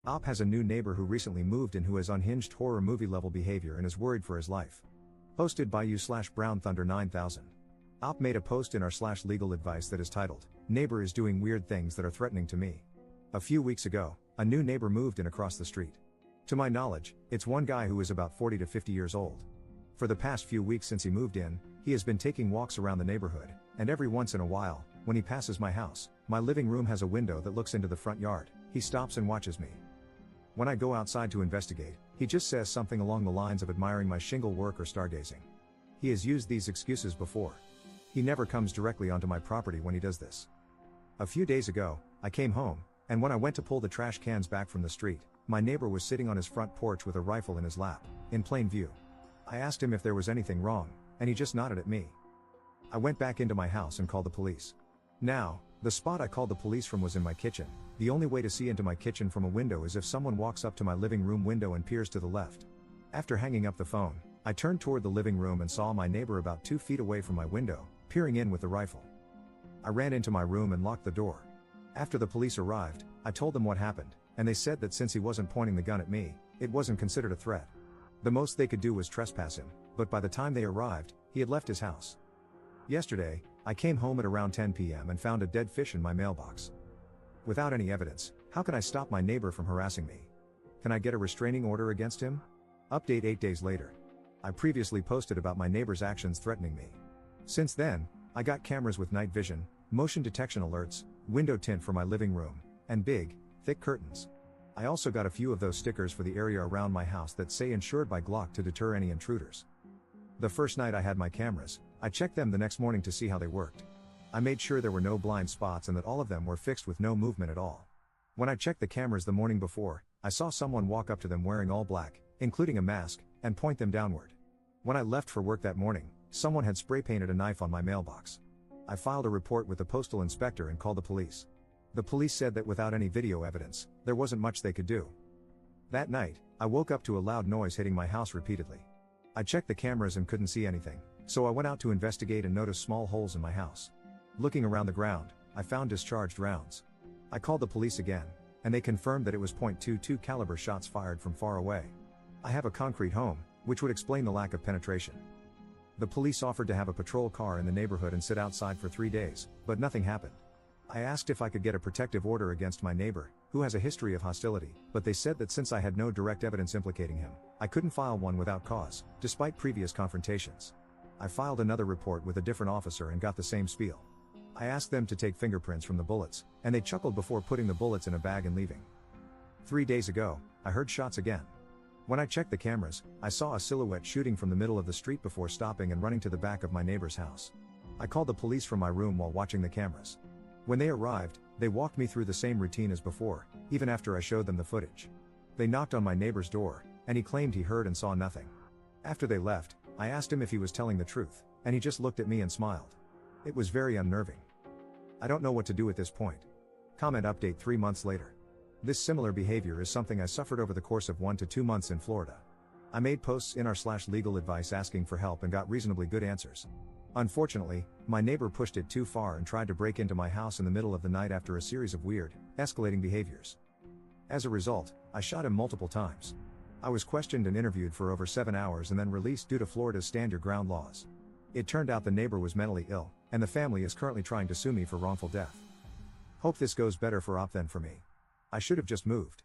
Op has a new neighbor who recently moved in who has unhinged horror movie level behavior and is worried for his life. Posted by u/Brown Thunder 9000. Op made a post in our /legal advice that is titled, "Neighbor is doing weird things that are threatening to me." A few weeks ago, a new neighbor moved in across the street. To my knowledge, it's one guy who is about 40 to 50 years old. For the past few weeks since he moved in, he has been taking walks around the neighborhood, and every once in a while, when he passes my house, my living room has a window that looks into the front yard, he stops and watches me. When I go outside to investigate, he just says something along the lines of admiring my shingle work or stargazing. He has used these excuses before. He never comes directly onto my property when he does this. A few days ago, I came home, and when I went to pull the trash cans back from the street, my neighbor was sitting on his front porch with a rifle in his lap, in plain view. I asked him if there was anything wrong, and he just nodded at me. I went back into my house and called the police. Now, the spot I called the police from was in my kitchen. The only way to see into my kitchen from a window is if someone walks up to my living room window and peers to the left. After hanging up the phone, I turned toward the living room and saw my neighbor about 2 feet away from my window, peering in with the rifle. I ran into my room and locked the door. After the police arrived, I told them what happened, and they said that since he wasn't pointing the gun at me, it wasn't considered a threat. The most they could do was trespass him, but by the time they arrived, he had left his house. Yesterday, I came home at around 10 p.m. and found a dead fish in my mailbox. Without any evidence, how can I stop my neighbor from harassing me? Can I get a restraining order against him? Update 8 days later. I previously posted about my neighbor's actions threatening me. Since then, I got cameras with night vision, motion detection alerts, window tint for my living room, and big, thick curtains. I also got a few of those stickers for the area around my house that say insured by Glock to deter any intruders. The first night I had my cameras, I checked them the next morning to see how they worked. I made sure there were no blind spots and that all of them were fixed with no movement at all. When I checked the cameras the morning before, I saw someone walk up to them wearing all black, including a mask, and point them downward. When I left for work that morning, someone had spray painted a knife on my mailbox. I filed a report with the postal inspector and called the police. The police said that without any video evidence, there wasn't much they could do. That night, I woke up to a loud noise hitting my house repeatedly. I checked the cameras and couldn't see anything, so I went out to investigate and noticed small holes in my house. Looking around the ground, I found discharged rounds. I called the police again, and they confirmed that it was .22 caliber shots fired from far away. I have a concrete home, which would explain the lack of penetration. The police offered to have a patrol car in the neighborhood and sit outside for 3 days, but nothing happened. I asked if I could get a protective order against my neighbor, who has a history of hostility, but they said that since I had no direct evidence implicating him, I couldn't file one without cause, despite previous confrontations. I filed another report with a different officer and got the same spiel. I asked them to take fingerprints from the bullets, and they chuckled before putting the bullets in a bag and leaving. 3 days ago, I heard shots again. When I checked the cameras, I saw a silhouette shooting from the middle of the street before stopping and running to the back of my neighbor's house. I called the police from my room while watching the cameras. When they arrived, they walked me through the same routine as before, even after I showed them the footage. They knocked on my neighbor's door, and he claimed he heard and saw nothing. After they left, I asked him if he was telling the truth, and he just looked at me and smiled. It was very unnerving. I don't know what to do at this point. Comment update 3 months later. This similar behavior is something I suffered over the course of 1 to 2 months in Florida. I made posts in our /legal advice asking for help and got reasonably good answers. Unfortunately, my neighbor pushed it too far and tried to break into my house in the middle of the night after a series of weird, escalating behaviors. As a result, I shot him multiple times. I was questioned and interviewed for over 7 hours and then released due to Florida's stand your ground laws. It turned out the neighbor was mentally ill, and the family is currently trying to sue me for wrongful death. Hope this goes better for Op than for me. I should have just moved.